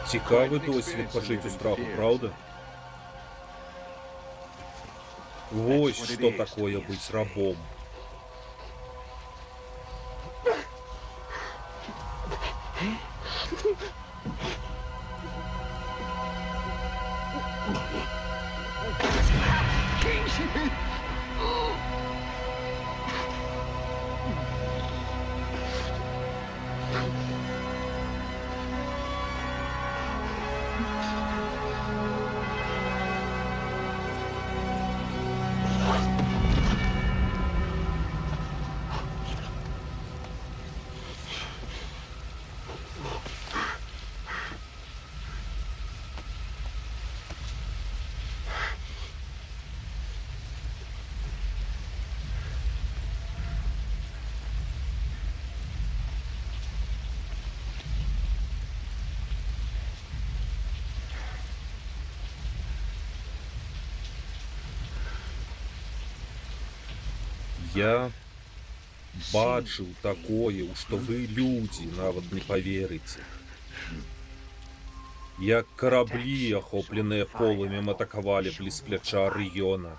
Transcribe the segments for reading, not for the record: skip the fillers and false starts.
Цікавий досвід пожить у страху, правда? Вось што такое быць рабом. Я бачыў такое, у што вы, людзі, нават не паверыце. Як караблі, ахопленыя полымем, атакавалі бліз пляча Арыёна.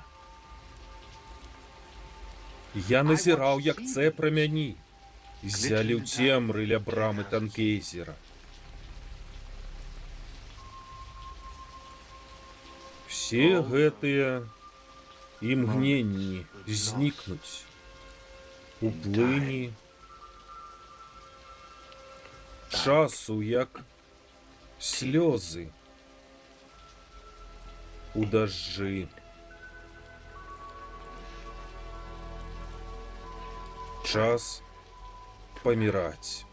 Я назіраў, як це прамяні ззялі ў цемры ля брамы Тангейзера. Все гэтыя імгненні знікнуць у плыні часу, як слёзы у дажджы. Час паміраць.